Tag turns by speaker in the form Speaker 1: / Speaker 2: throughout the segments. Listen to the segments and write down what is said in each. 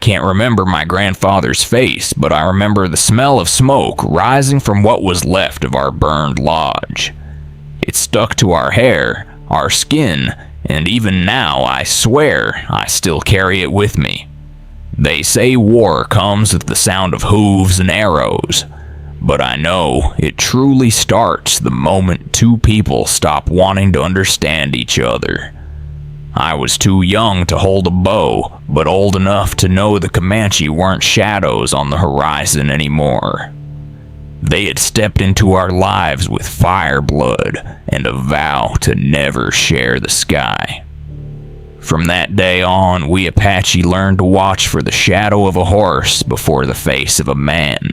Speaker 1: can't remember my grandfather's face, but I remember the smell of smoke rising from what was left of our burned lodge. It stuck to our hair, our skin, and even now, I swear, I still carry it with me. They say war comes with the sound of hooves and arrows, but I know it truly starts the moment two people stop wanting to understand each other. I was too young to hold a bow, but old enough to know the Comanche weren't shadows on the horizon anymore. They had stepped into our lives with fire blood and a vow to never share the sky. From that day on, we Apache learned to watch for the shadow of a horse before the face of a man.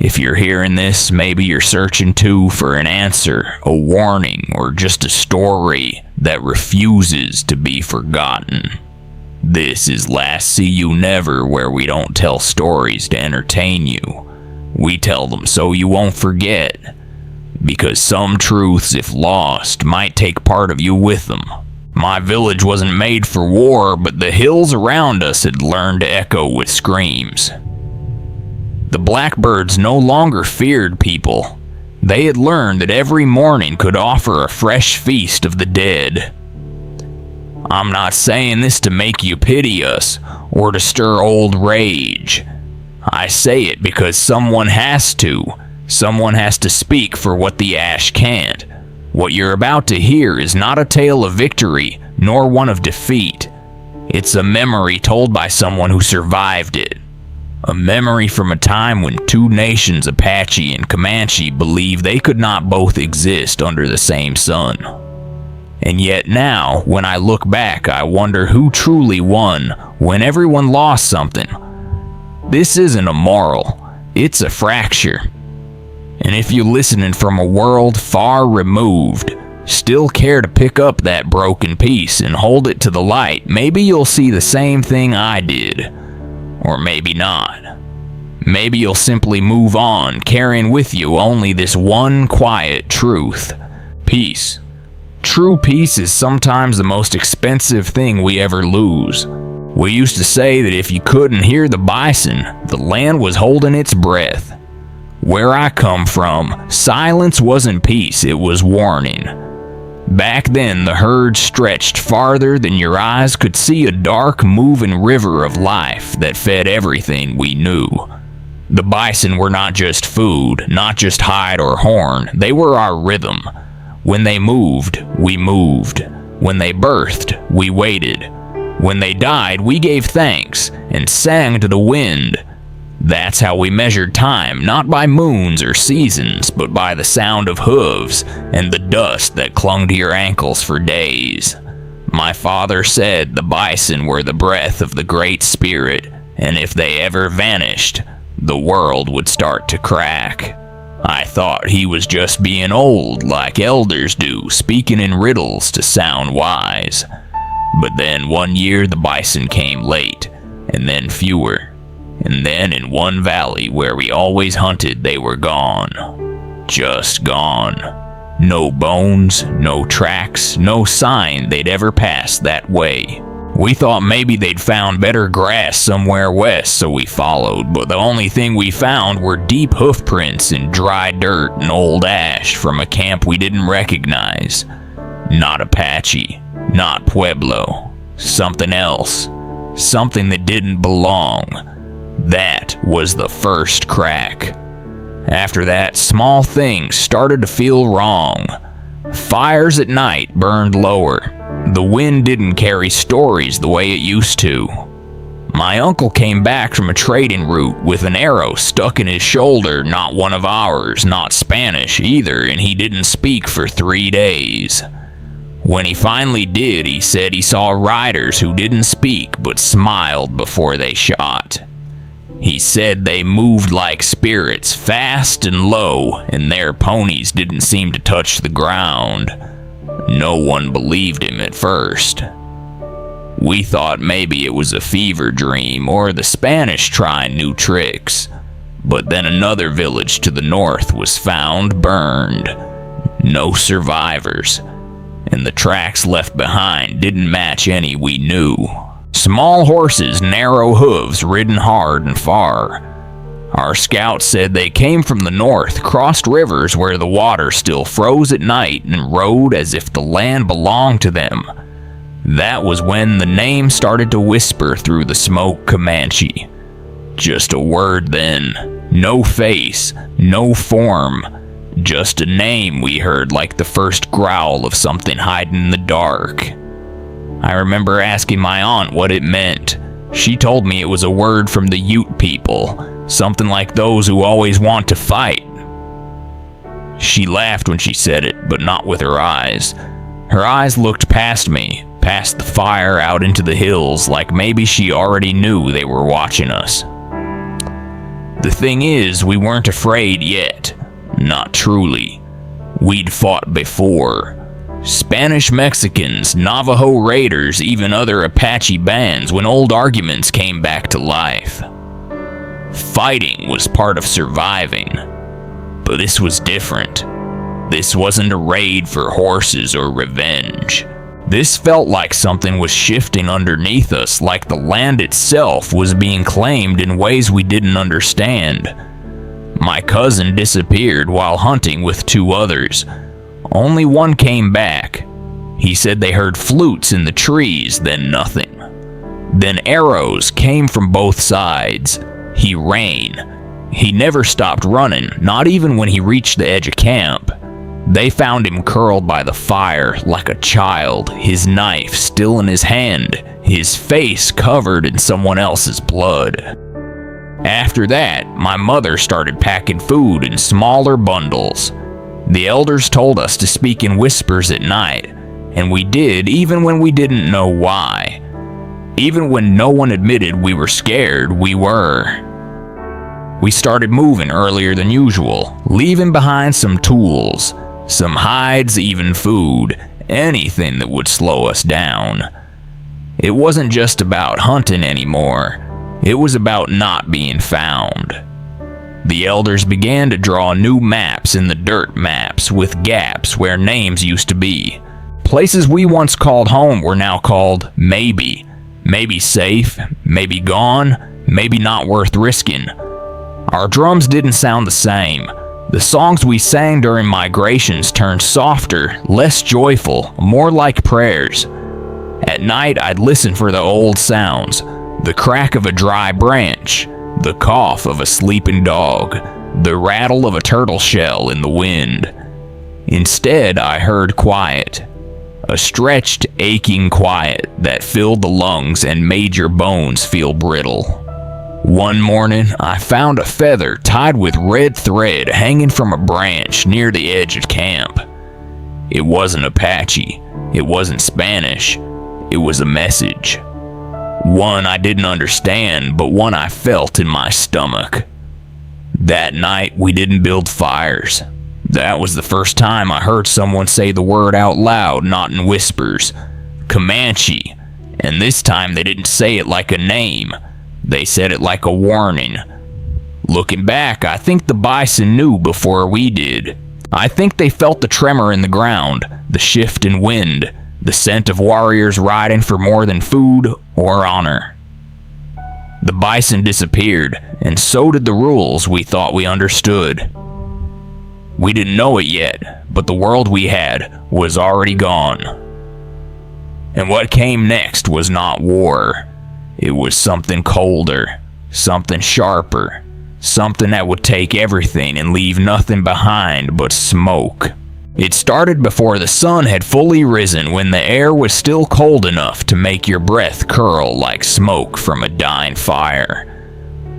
Speaker 1: If you're hearing this, maybe you're searching too for an answer, a warning, or just a story that refuses to be forgotten. This is Last See You Never, where we don't tell stories to entertain you. We tell them so you won't forget. Because some truths, if lost, might take part of you with them. My village wasn't made for war, but the hills around us had learned to echo with screams. The blackbirds no longer feared people. They had learned that every morning could offer a fresh feast of the dead. I'm not saying this to make you pity us, or to stir old rage. I say it because someone has to. Someone has to speak for what the ash can't. What you're about to hear is not a tale of victory, nor one of defeat. It's a memory told by someone who survived it. A memory from a time when two nations, Apache and Comanche, believed they could not both exist under the same sun. And yet now, when I look back, I wonder who truly won when everyone lost something. This isn't a moral, it's a fracture. And if you're listening from a world far removed, still care to pick up that broken piece and hold it to the light, maybe you'll see the same thing I did. Or maybe not. Maybe you'll simply move on, carrying with you only this one quiet truth. Peace. True peace is sometimes the most expensive thing we ever lose. We used to say that if you couldn't hear the bison, the land was holding its breath. Where I come from, silence wasn't peace, it was warning. Back then, the herd stretched farther than your eyes could see, a dark, moving river of life that fed everything we knew. The bison were not just food, not just hide or horn, they were our rhythm. When they moved, we moved. When they birthed, we waited. When they died, we gave thanks and sang to the wind. That's how we measured time, not by moons or seasons, but by the sound of hooves and the dust that clung to your ankles for days. My father said the bison were the breath of the Great Spirit, and if they ever vanished, the world would start to crack. I thought he was just being old like elders do, speaking in riddles to sound wise. But then one year the bison came late, and then fewer. And then in one valley where we always hunted, they were gone. Just gone. No bones, no tracks, no sign they'd ever passed that way. We thought maybe they'd found better grass somewhere west, so we followed, but the only thing we found were deep hoof prints in dry dirt and old ash from a camp we didn't recognize. Not Apache, not Pueblo, something else, something that didn't belong. That was the first crack. After that, small things started to feel wrong. Fires at night burned lower. The wind didn't carry stories the way it used to. My uncle came back from a trading route with an arrow stuck in his shoulder, not one of ours, not Spanish either, and he didn't speak for 3 days. When he finally did, he said he saw riders who didn't speak but smiled before they shot. He said they moved like spirits, fast and low, and their ponies didn't seem to touch the ground. No one believed him at first. We thought maybe it was a fever dream or the Spanish trying new tricks. But then another village to the north was found burned. No survivors. And the tracks left behind didn't match any we knew. Small horses, narrow hooves, ridden hard and far. Our scouts said they came from the north, crossed rivers where the water still froze at night, and rode as if the land belonged to them. That was when the name started to whisper through the smoke, Comanche. Just a word then, no face, no form, just a name we heard like the first growl of something hiding in the dark. I remember asking my aunt what it meant. She told me it was a word from the Ute people, something like those who always want to fight. She laughed when she said it, but not with her eyes. Her eyes looked past me, past the fire out into the hills, like maybe she already knew they were watching us. The thing is, we weren't afraid yet. Not truly. We'd fought before. Spanish Mexicans, Navajo raiders, even other Apache bands when old arguments came back to life. Fighting was part of surviving. But this was different. This wasn't a raid for horses or revenge. This felt like something was shifting underneath us, like the land itself was being claimed in ways we didn't understand. My cousin disappeared while hunting with 2 others. Only one came back. He said they heard flutes in the trees, then nothing. Then arrows came from both sides. He ran. He never stopped running, not even when he reached the edge of camp. They found him curled by the fire like a child, his knife still in his hand, his face covered in someone else's blood. After that, my mother started packing food in smaller bundles. The elders told us to speak in whispers at night, and we did even when we didn't know why. Even when no one admitted we were scared, we were. We started moving earlier than usual, leaving behind some tools, some hides, even food, anything that would slow us down. It wasn't just about hunting anymore. It was about not being found. The elders began to draw new maps in the dirt maps with gaps where names used to be. Places we once called home were now called maybe. Maybe safe, maybe gone, maybe not worth risking. Our drums didn't sound the same. The songs we sang during migrations turned softer, less joyful, more like prayers. At night, I'd listen for the old sounds, the crack of a dry branch, the cough of a sleeping dog, the rattle of a turtle shell in the wind. Instead, I heard quiet, a stretched, aching quiet that filled the lungs and made your bones feel brittle. One morning, I found a feather tied with red thread hanging from a branch near the edge of camp. It wasn't Apache. It wasn't Spanish. It was a message. One I didn't understand, but one I felt in my stomach. That night, we didn't build fires. That was the first time I heard someone say the word out loud, not in whispers. Comanche. And this time they didn't say it like a name. They said it like a warning. Looking back, I think the bison knew before we did. I think they felt the tremor in the ground, the shift in wind, the scent of warriors riding for more than food or honor. The bison disappeared, and so did the rules we thought we understood. We didn't know it yet, but the world we had was already gone. And what came next was not war. It was something colder, something sharper, something that would take everything and leave nothing behind but smoke. It started before the sun had fully risen, when the air was still cold enough to make your breath curl like smoke from a dying fire.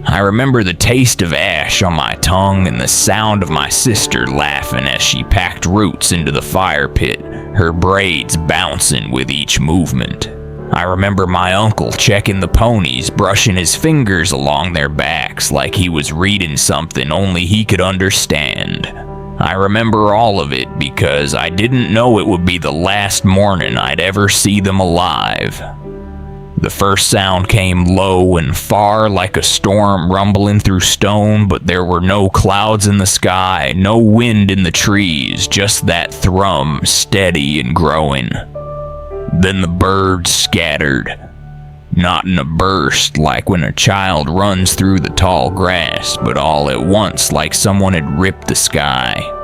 Speaker 1: I remember the taste of ash on my tongue and the sound of my sister laughing as she packed roots into the fire pit, her braids bouncing with each movement. I remember my uncle checking the ponies, brushing his fingers along their backs like he was reading something only he could understand. I remember all of it because I didn't know it would be the last morning I'd ever see them alive. The first sound came low and far like a storm rumbling through stone, but there were no clouds in the sky, no wind in the trees, just that thrum, steady and growing. Then the birds scattered. Not in a burst like when a child runs through the tall grass, but all at once like someone had ripped the sky.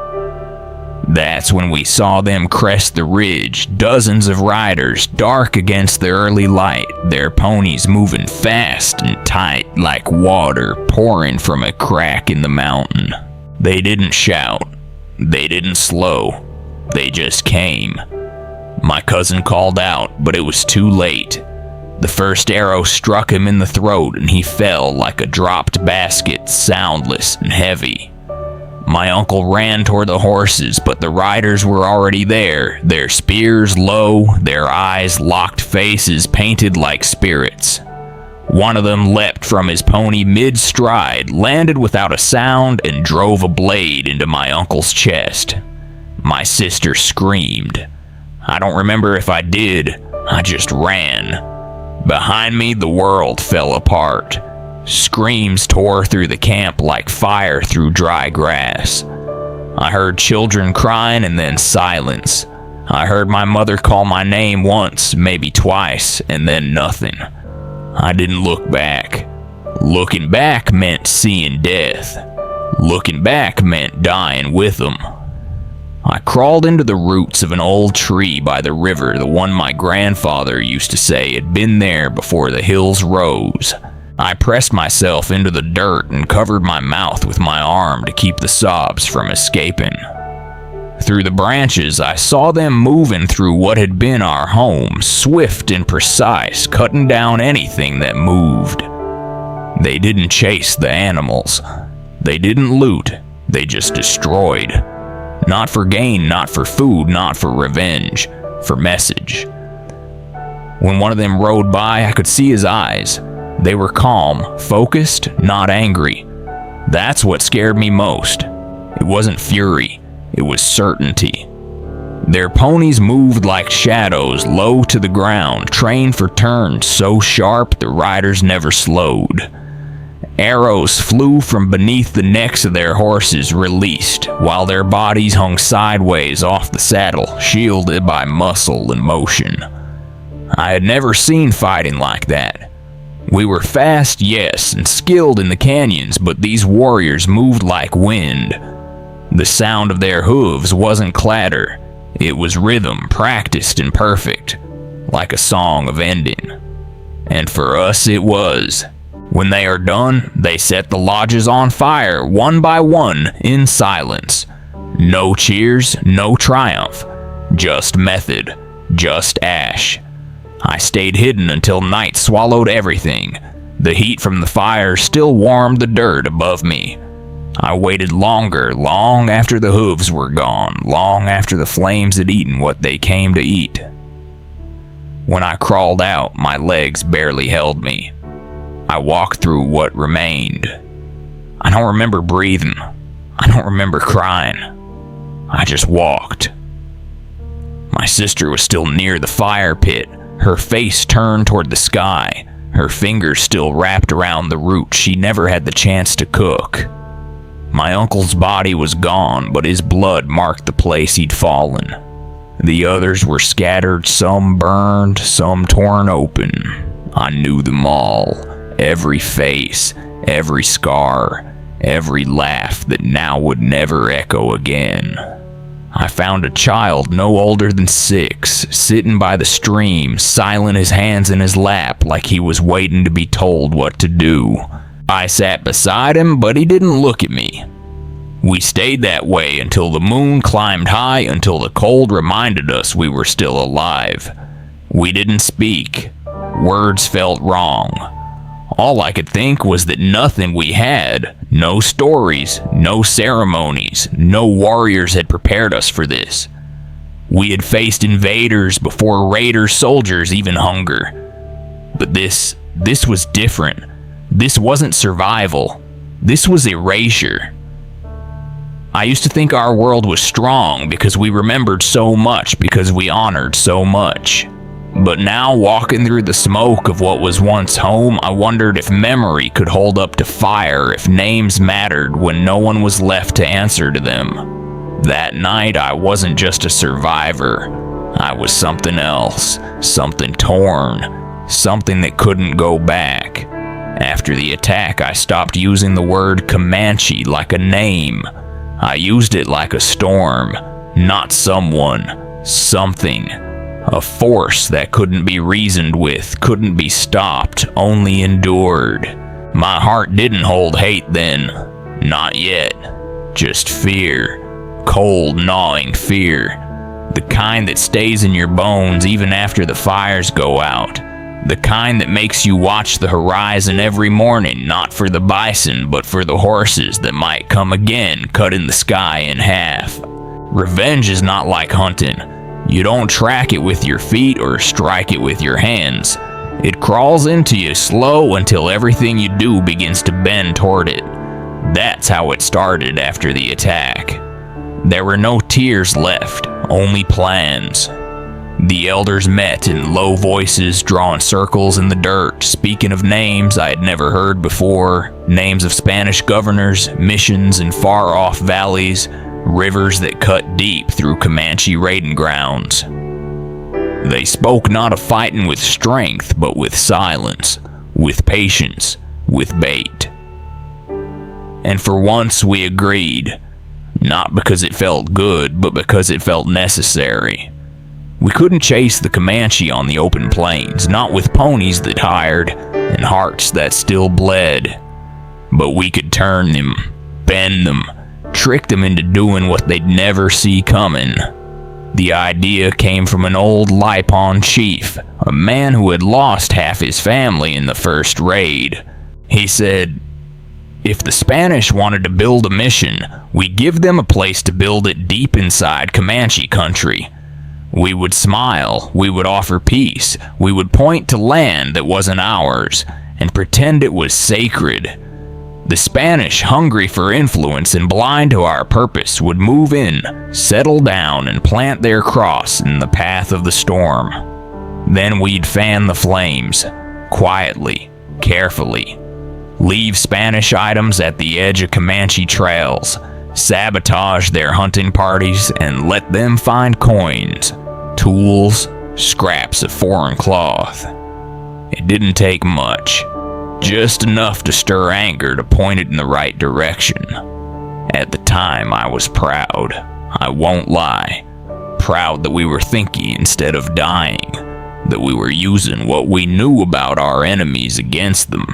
Speaker 1: That's when we saw them crest the ridge, dozens of riders, dark against the early light, their ponies moving fast and tight like water pouring from a crack in the mountain. They didn't shout. They didn't slow. They just came. My cousin called out, but it was too late. The first arrow struck him in the throat and he fell like a dropped basket, soundless and heavy. My uncle ran toward the horses, but the riders were already there, their spears low, their eyes locked faces painted like spirits. One of them leapt from his pony mid-stride, landed without a sound, and drove a blade into my uncle's chest. My sister screamed. I don't remember if I did. I just ran. Behind me, the world fell apart. Screams tore through the camp like fire through dry grass. I heard children crying and then silence. I heard my mother call my name once, maybe twice, and then nothing. I didn't look back. Looking back meant seeing death. Looking back meant dying with them. I crawled into the roots of an old tree by the river, the one my grandfather used to say had been there before the hills rose. I pressed myself into the dirt and covered my mouth with my arm to keep the sobs from escaping. Through the branches, I saw them moving through what had been our home, swift and precise, cutting down anything that moved. They didn't chase the animals. They didn't loot. They just destroyed. Not for gain, not for food, not for revenge, for message. When one of them rode by, I could see his eyes. They were calm, focused, not angry. That's what scared me most. It wasn't fury, it was certainty. Their ponies moved like shadows, low to the ground, trained for turns so sharp the riders never slowed. Arrows flew from beneath the necks of their horses, released, while their bodies hung sideways off the saddle, shielded by muscle and motion. I had never seen fighting like that. We were fast, yes, and skilled in the canyons, but these warriors moved like wind. The sound of their hooves wasn't clatter. It was rhythm, practiced and perfect, like a song of ending. And for us it was. When they are done, they set the lodges on fire, one by one, in silence. No cheers, no triumph. Just method, just ash. I stayed hidden until night swallowed everything. The heat from the fire still warmed the dirt above me. I waited longer, long after the hooves were gone, long after the flames had eaten what they came to eat. When I crawled out, my legs barely held me. I walked through what remained. I don't remember breathing. I don't remember crying. I just walked. My sister was still near the fire pit, her face turned toward the sky, her fingers still wrapped around the root she never had the chance to cook. My uncle's body was gone, but his blood marked the place he'd fallen. The others were scattered, some burned, some torn open. I knew them all. Every face, every scar, every laugh that now would never echo again. I found a child no older than 6, sitting by the stream, silent, his hands in his lap like he was waiting to be told what to do. I sat beside him, but he didn't look at me. We stayed that way until the moon climbed high, until the cold reminded us we were still alive. We didn't speak. Words felt wrong. All I could think was that nothing we had, no stories, no ceremonies, no warriors had prepared us for this. We had faced invaders before raider soldiers even hunger. But this was different. This wasn't survival. This was erasure. I used to think our world was strong because we remembered so much, because we honored so much. But now, walking through the smoke of what was once home, I wondered if memory could hold up to fire, if names mattered when no one was left to answer to them. That night, I wasn't just a survivor. I was something else, something torn, something that couldn't go back. After the attack, I stopped using the word Comanche like a name. I used it like a storm, not someone, something. A force that couldn't be reasoned with, couldn't be stopped, only endured. My heart didn't hold hate then, not yet. Just fear, cold, gnawing fear. The kind that stays in your bones even after the fires go out. The kind that makes you watch the horizon every morning, not for the bison, but for the horses that might come again, cutting the sky in half. Revenge is not like hunting. You don't track it with your feet or strike it with your hands. It crawls into you slow until everything you do begins to bend toward it. That's how it started after the attack. There were no tears left, only plans. The elders met in low voices, drawing circles in the dirt, speaking of names I had never heard before, names of Spanish governors, missions in far-off valleys, rivers that cut deep through Comanche raiding grounds. They spoke not of fighting with strength, but with silence, with patience, with bait. And for once we agreed, not because it felt good, but because it felt necessary. We couldn't chase the Comanche on the open plains, not with ponies that hired and hearts that still bled. But we could turn them, bend them, trick them into doing what they'd never see coming. The idea came from an old Lipon chief, a man who had lost half his family in the first raid. He said, "If the Spanish wanted to build a mission, we give them a place to build it deep inside Comanche country. We would smile, we would offer peace, we would point to land that wasn't ours, and pretend it was sacred. The Spanish, hungry for influence and blind to our purpose, would move in, settle down, and plant their cross in the path of the storm. Then we'd fan the flames, quietly, carefully. Leave Spanish items at the edge of Comanche trails, sabotage their hunting parties, and let them find coins, tools, scraps of foreign cloth. It didn't take much, just enough to stir anger to point it in the right direction. At the time, I was proud. I won't lie. Proud that we were thinking instead of dying, that we were using what we knew about our enemies against them.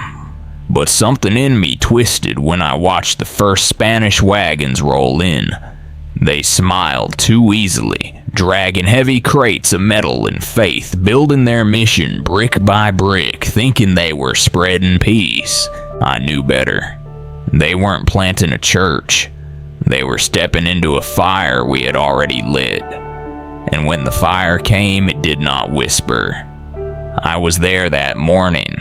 Speaker 1: But something in me twisted when I watched the first Spanish wagons roll in. They smiled too easily, dragging heavy crates of metal and faith, building their mission brick by brick, thinking they were spreading peace. I knew better. They weren't planting a church. They were stepping into a fire we had already lit. And when the fire came, it did not whisper. I was there that morning.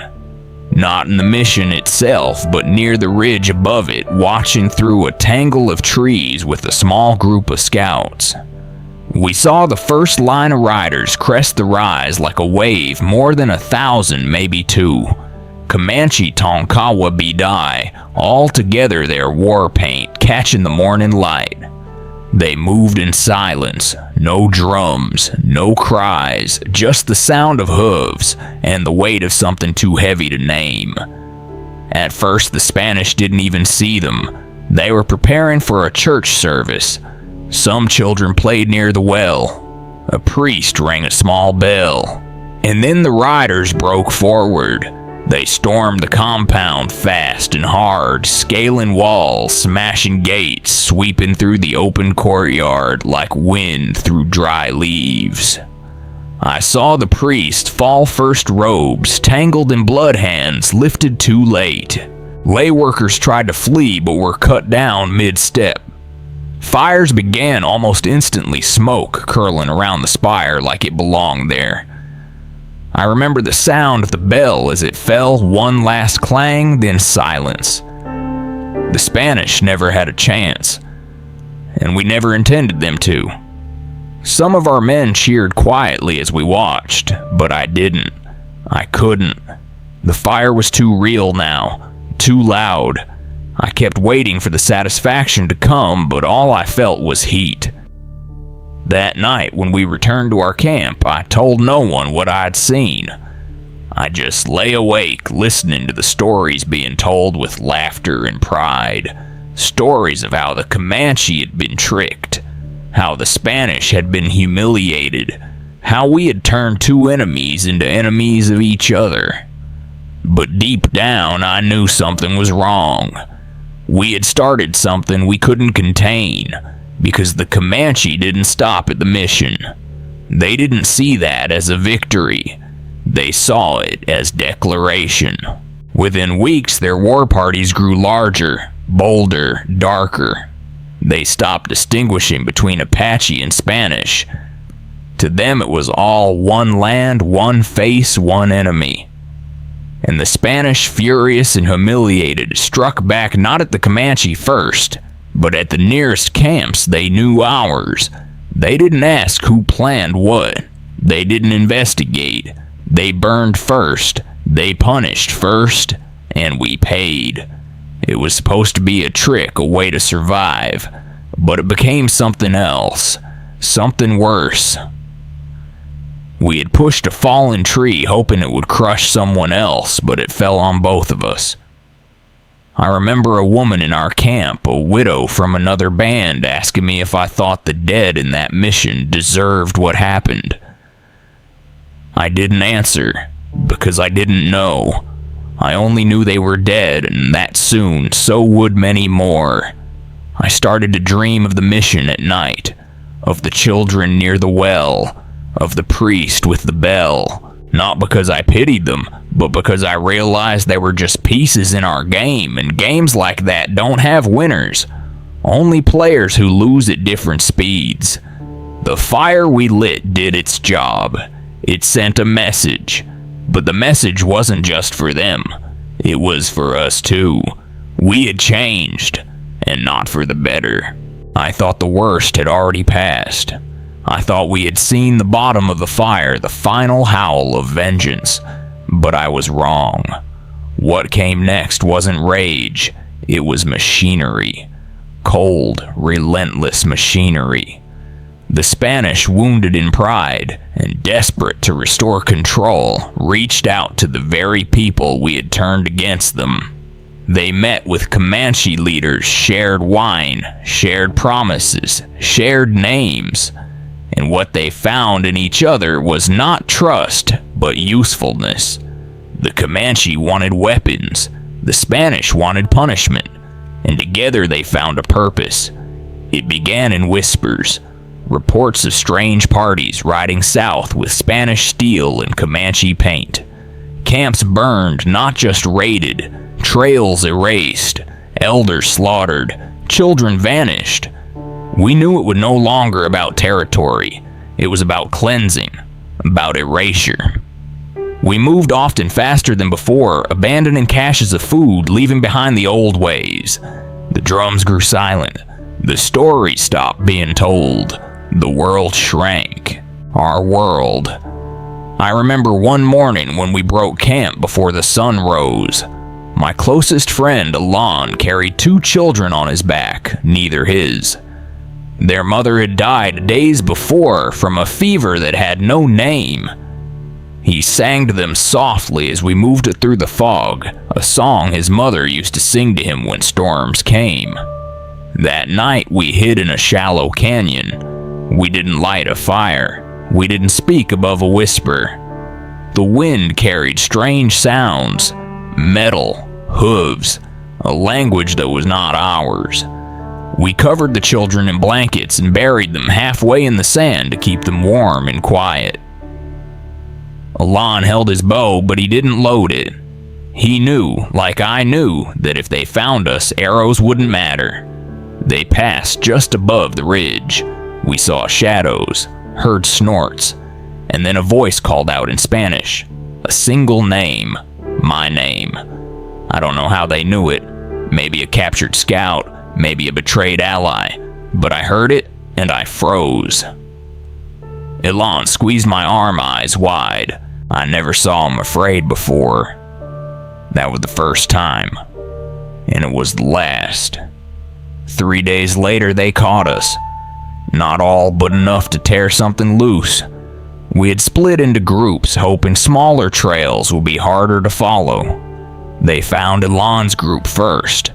Speaker 1: Not in the mission itself, but near the ridge above it, watching through a tangle of trees with a small group of scouts. We saw the first line of riders crest the rise like a wave, more than 1,000, maybe 2. Comanche Tonkawa Bidai, all together their war paint, catching the morning light. They moved in silence, no drums, no cries, just the sound of hooves and the weight of something too heavy to name. At first, the Spanish didn't even see them. They were preparing for a church service. Some children played near the well. A priest rang a small bell. And then the riders broke forward. They stormed the compound fast and hard, scaling walls, smashing gates, sweeping through the open courtyard like wind through dry leaves. I saw the priest fall first robes, tangled in blood hands, lifted too late. Lay workers tried to flee but were cut down mid-step. Fires began almost instantly, smoke curling around the spire like it belonged there. I remember the sound of the bell as it fell, one last clang, then silence. The Spanish never had a chance, and we never intended them to. Some of our men cheered quietly as we watched, but I didn't. I couldn't. The fire was too real now, too loud. I kept waiting for the satisfaction to come, but all I felt was heat. That night, when we returned to our camp, I told no one what I'd seen. I just lay awake listening to the stories being told with laughter and pride. Stories of how the Comanche had been tricked, how the Spanish had been humiliated, how we had turned two enemies into enemies of each other. But deep down, I knew something was wrong. We had started something we couldn't contain, because the Comanche didn't stop at the mission. They didn't see that as a victory. They saw it as declaration. Within weeks, their war parties grew larger, bolder, darker. They stopped distinguishing between Apache and Spanish. To them, it was all one land, one face, one enemy. And the Spanish, furious and humiliated, struck back not at the Comanche first, but at the nearest camps they knew ours. They didn't ask who planned what. They didn't investigate. They burned first, they punished first, and we paid. It was supposed to be a trick, a way to survive, but it became something else, something worse. We had pushed a fallen tree hoping it would crush someone else, but it fell on both of us. I remember a woman in our camp, a widow from another band, asking me if I thought the dead in that mission deserved what happened. I didn't answer, because I didn't know. I only knew they were dead, and that soon, so would many more. I started to dream of the mission at night, of the children near the well, of the priest with the bell, not because I pitied them, but because I realized they were just pieces in our game, and games like that don't have winners, only players who lose at different speeds. The fire we lit did its job. It sent a message, but the message wasn't just for them. It was for us too. We had changed, and not for the better. I thought the worst had already passed. I thought we had seen the bottom of the fire, the final howl of vengeance, but I was wrong. What came next wasn't rage, it was machinery. Cold, relentless machinery. The Spanish, wounded in pride and desperate to restore control, reached out to the very people we had turned against them. They met with Comanche leaders, shared wine, shared promises, shared names, and what they found in each other was not trust, but usefulness. The Comanche wanted weapons, the Spanish wanted punishment, and together they found a purpose. It began in whispers. Reports of strange parties riding south with Spanish steel and Comanche paint. Camps burned, not just raided. Trails erased. Elders slaughtered. Children vanished. We knew it was no longer about territory. It was about cleansing, about erasure. We moved often faster than before, abandoning caches of food, leaving behind the old ways. The drums grew silent. The stories stopped being told. The world shrank. Our world. I remember one morning when we broke camp before the sun rose. My closest friend, Alon, carried 2 children on his back, neither his. Their mother had died days before from a fever that had no name. He sang to them softly as we moved it through the fog, a song his mother used to sing to him when storms came. That night we hid in a shallow canyon. We didn't light a fire. We didn't speak above a whisper. The wind carried strange sounds, metal, hooves, a language that was not ours. We covered the children in blankets and buried them halfway in the sand to keep them warm and quiet. Alon held his bow, but he didn't load it. He knew, like I knew, that if they found us, arrows wouldn't matter. They passed just above the ridge. We saw shadows, heard snorts, and then a voice called out in Spanish. A single name. My name. I don't know how they knew it. Maybe a captured scout, maybe a betrayed ally. But I heard it, and I froze. Elon squeezed my arm, eyes wide. I never saw him afraid before. That was the first time. And it was the last. 3 days later, they caught us. Not all, but enough to tear something loose. We had split into groups, hoping smaller trails would be harder to follow. They found Elan's group first.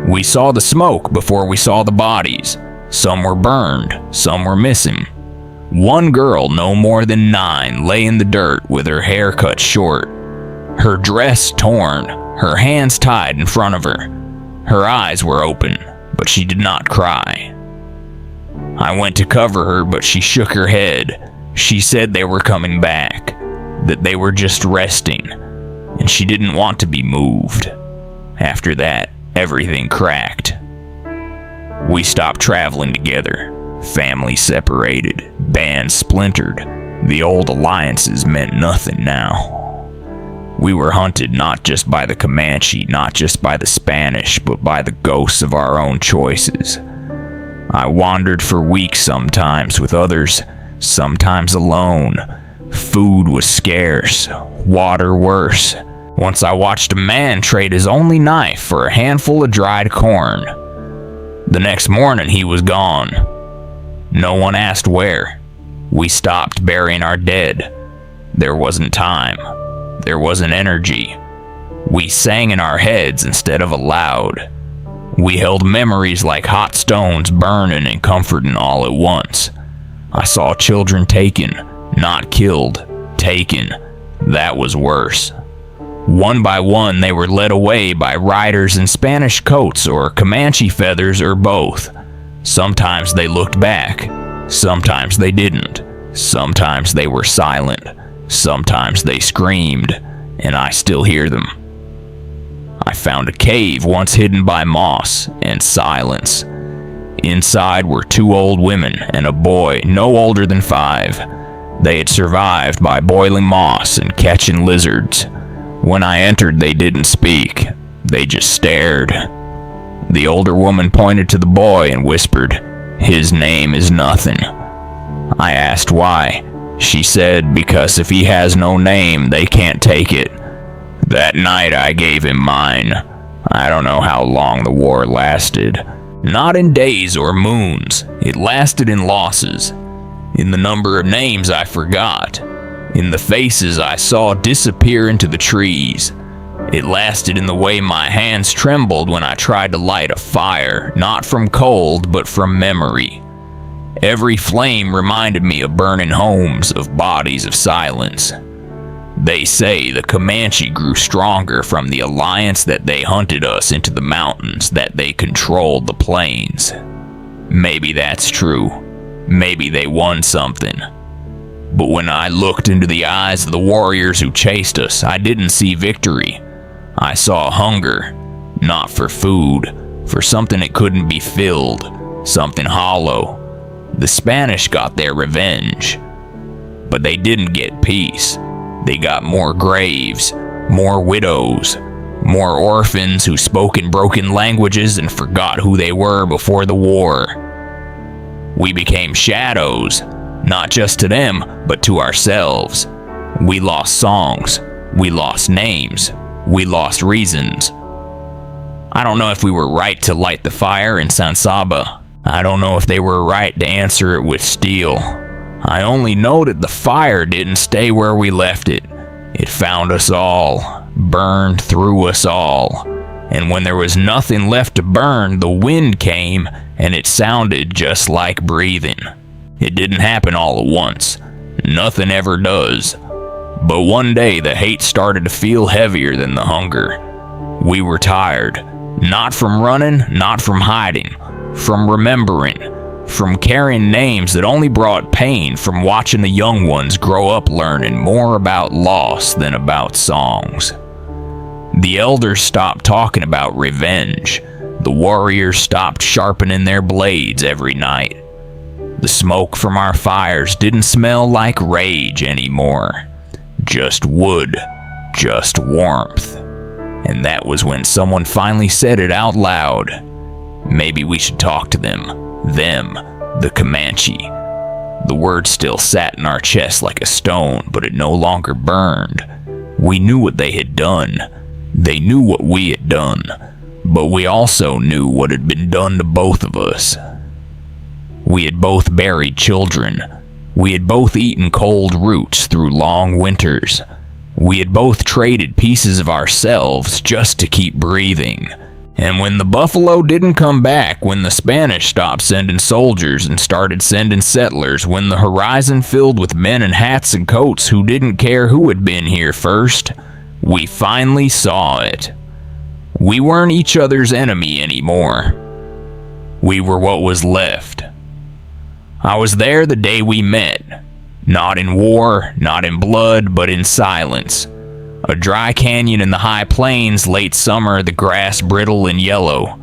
Speaker 1: We saw the smoke before we saw the bodies. Some were burned, some were missing. One girl, no more than 9, lay in the dirt with her hair cut short. Her dress torn, her hands tied in front of her. Her eyes were open, but she did not cry. I went to cover her, but she shook her head. She said they were coming back, that they were just resting, and she didn't want to be moved. After that, everything cracked. We stopped traveling together. Families separated, bands splintered. The old alliances meant nothing now. We were hunted not just by the Comanche, not just by the Spanish, but by the ghosts of our own choices. I wandered for weeks sometimes with others, sometimes alone. Food was scarce, water worse. Once I watched a man trade his only knife for a handful of dried corn. The next morning he was gone. No one asked where. We stopped burying our dead. There wasn't time. There wasn't energy. We sang in our heads instead of aloud. We held memories like hot stones burning and comforting all at once. I saw children taken, not killed, taken. That was worse. One by one they were led away by riders in Spanish coats or Comanche feathers or both. Sometimes they looked back, sometimes they didn't. Sometimes they were silent, sometimes they screamed, and I still hear them. I found a cave once hidden by moss and silence. Inside were 2 old women and a boy no older than 5. They had survived by boiling moss and catching lizards. When I entered, they didn't speak. They just stared. The older woman pointed to the boy and whispered, "His name is nothing." I asked why. She said, because if he has no name, they can't take it. That night I gave him mine. I don't know how long the war lasted. Not in days or moons. It lasted in losses. In the number of names I forgot. In the faces I saw disappear into the trees. It lasted in the way my hands trembled when I tried to light a fire, not from cold, but from memory. Every flame reminded me of burning homes, of bodies of silence. They say the Comanche grew stronger from the alliance that they hunted us into the mountains, that they controlled the plains. Maybe that's true. Maybe they won something. But when I looked into the eyes of the warriors who chased us, I didn't see victory. I saw hunger, not for food, for something that couldn't be filled, something hollow. The Spanish got their revenge, but they didn't get peace. They got more graves, more widows, more orphans who spoke in broken languages and forgot who they were before the war. We became shadows, not just to them, but to ourselves. We lost songs, we lost names, we lost reasons. I don't know if we were right to light the fire in San Saba. I don't know if they were right to answer it with steel. I only know that the fire didn't stay where we left it. It found us all, burned through us all. And when there was nothing left to burn, the wind came, and it sounded just like breathing. It didn't happen all at once. Nothing ever does. But one day the hate started to feel heavier than the hunger. We were tired. Not from running, not from hiding. From remembering. From carrying names that only brought pain, from watching the young ones grow up learning more about loss than about songs. The elders stopped talking about revenge. The warriors stopped sharpening their blades every night. The smoke from our fires didn't smell like rage anymore. Just wood, just warmth. And that was when someone finally said it out loud. Maybe we should talk to them, the Comanche. The word still sat in our chest like a stone, but it no longer burned. We knew what they had done. They knew what we had done, but we also knew what had been done to both of us. We had both buried children. We had both eaten cold roots through long winters. We had both traded pieces of ourselves just to keep breathing. And when the buffalo didn't come back, when the Spanish stopped sending soldiers and started sending settlers, when the horizon filled with men in hats and coats who didn't care who had been here first, we finally saw it. We weren't each other's enemy anymore. We were what was left. I was there the day we met. Not in war, not in blood, but in silence. A dry canyon in the high plains, late summer, the grass brittle and yellow.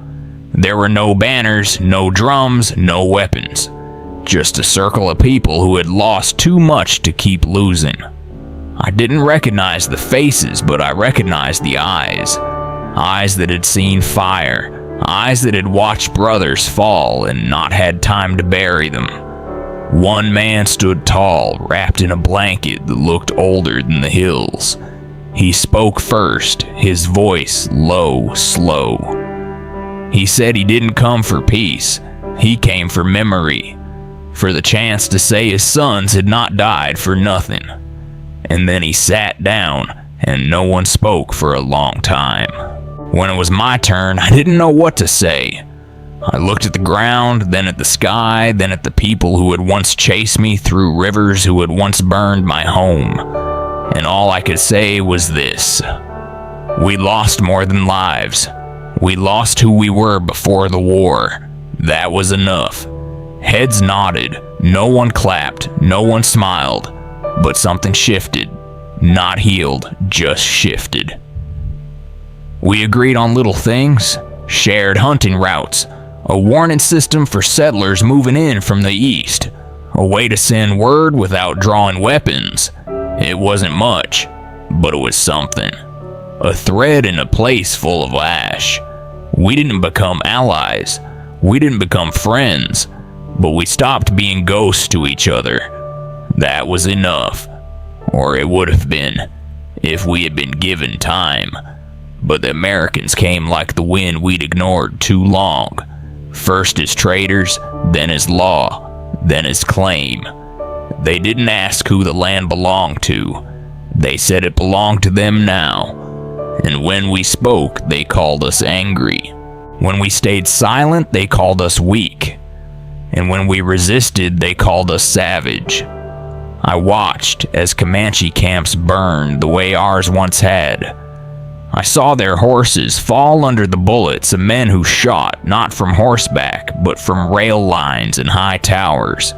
Speaker 1: There were no banners, no drums, no weapons. Just a circle of people who had lost too much to keep losing. I didn't recognize the faces, but I recognized the eyes. Eyes that had seen fire. Eyes that had watched brothers fall and not had time to bury them. One man stood tall, wrapped in a blanket that looked older than the hills. He spoke first, his voice low, slow. He said he didn't come for peace. He came for memory, for the chance to say his sons had not died for nothing. And then he sat down, and no one spoke for a long time. When it was my turn, I didn't know what to say. I looked at the ground, then at the sky, then at the people who had once chased me through rivers, who had once burned my home. And all I could say was this: we lost more than lives. We lost who we were before the war. That was enough. Heads nodded. No one clapped. No one smiled. But something shifted. Not healed, just shifted. We agreed on little things. Shared hunting routes. A warning system for settlers moving in from the east. A way to send word without drawing weapons. It wasn't much, but it was something. A thread in a place full of ash. We didn't become allies. We didn't become friends. But we stopped being ghosts to each other. That was enough. Or it would have been, if we had been given time. But the Americans came like the wind we'd ignored too long. First as traitors, then as law, then as claim. They didn't ask who the land belonged to. They said it belonged to them now. And when we spoke, they called us angry. When we stayed silent, they called us weak. And when we resisted, they called us savage. I watched as Comanche camps burned the way ours once had. I saw their horses fall under the bullets of men who shot not from horseback, but from rail lines and high towers.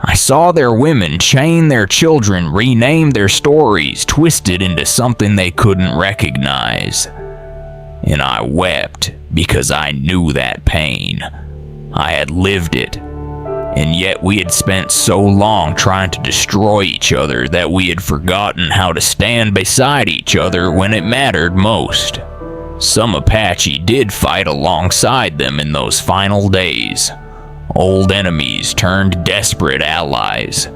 Speaker 1: I saw their women chain their children, rename their stories, twisted into something they couldn't recognize. And I wept because I knew that pain. I had lived it. And yet we had spent so long trying to destroy each other that we had forgotten how to stand beside each other when it mattered most. Some Apache did fight alongside them in those final days. Old enemies turned desperate allies.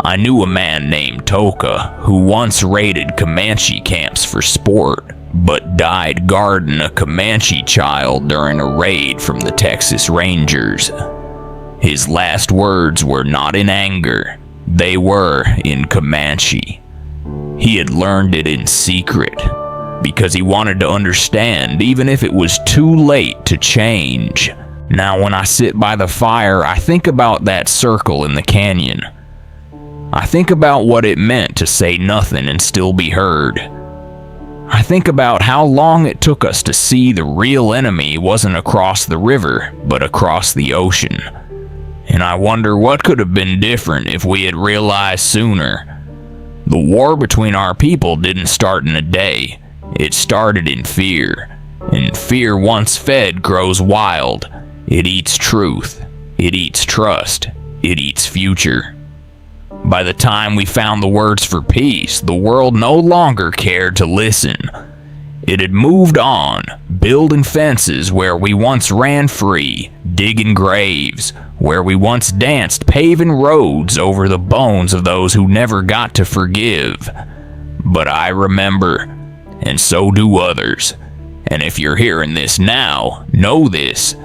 Speaker 1: I knew a man named Toka who once raided Comanche camps for sport, but died guarding a Comanche child during a raid from the Texas Rangers. His last words were not in anger, they were in Comanche. He had learned it in secret, because he wanted to understand even if it was too late to change. Now when I sit by the fire, I think about that circle in the canyon. I think about what it meant to say nothing and still be heard. I think about how long it took us to see the real enemy wasn't across the river, but across the ocean. And I wonder what could have been different if we had realized sooner. The war between our people didn't start in a day. It started in fear. And fear once fed grows wild. It eats truth. It eats trust. It eats future. By the time we found the words for peace, the world no longer cared to listen. It had moved on, building fences where we once ran free, digging graves, where we once danced, paving roads over the bones of those who never got to forgive. But I remember, and so do others. And if you're hearing this now, know this.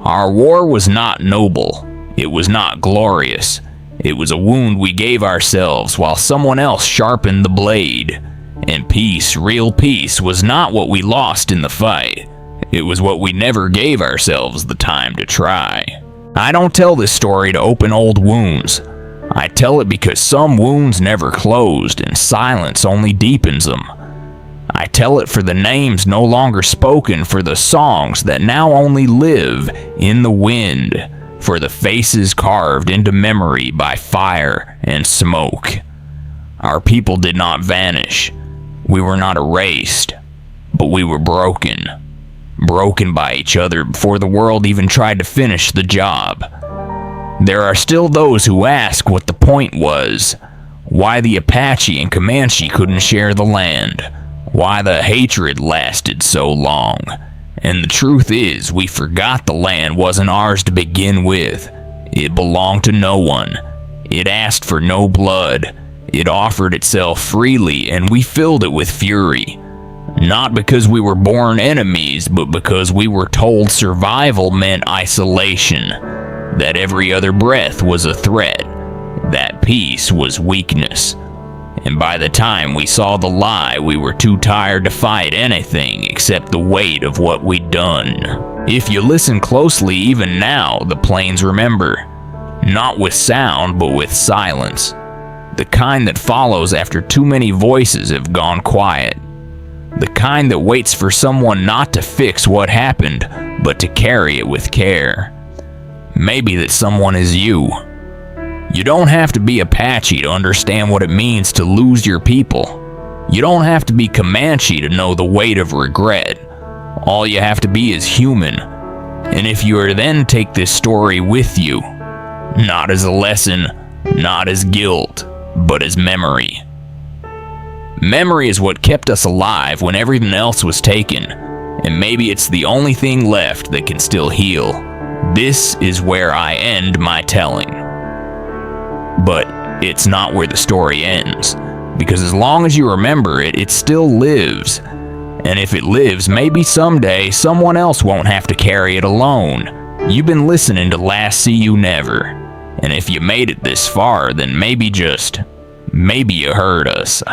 Speaker 1: Our war was not noble. It was not glorious. It was a wound we gave ourselves while someone else sharpened the blade. And peace, real peace, was not what we lost in the fight. It was what we never gave ourselves the time to try. I don't tell this story to open old wounds. I tell it because some wounds never closed and silence only deepens them. I tell it for the names no longer spoken, for the songs that now only live in the wind, for the faces carved into memory by fire and smoke. Our people did not vanish. We were not erased, but we were broken. Broken by each other before the world even tried to finish the job. There are still those who ask what the point was, why the Apache and Comanche couldn't share the land, why the hatred lasted so long. And the truth is, we forgot the land wasn't ours to begin with. It belonged to no one. It asked for no blood. It offered itself freely, and we filled it with fury. Not because we were born enemies, but because we were told survival meant isolation, that every other breath was a threat, that peace was weakness. And by the time we saw the lie, we were too tired to fight anything except the weight of what we'd done. If you listen closely, even now, the plains remember. Not with sound, but with silence. The kind that follows after too many voices have gone quiet. The kind that waits for someone not to fix what happened, but to carry it with care. Maybe that someone is you. You don't have to be Apache to understand what it means to lose your people. You don't have to be Comanche to know the weight of regret. All you have to be is human. And if you are then take this story with you, not as a lesson, not as guilt, but as memory. Memory is what kept us alive when everything else was taken, and maybe it's the only thing left that can still heal. This is where I end my telling. But it's not where the story ends, because as long as you remember it, it still lives. And if it lives, maybe someday someone else won't have to carry it alone. You've been listening to Last See You Never, and if you made it this far, then maybe you heard us.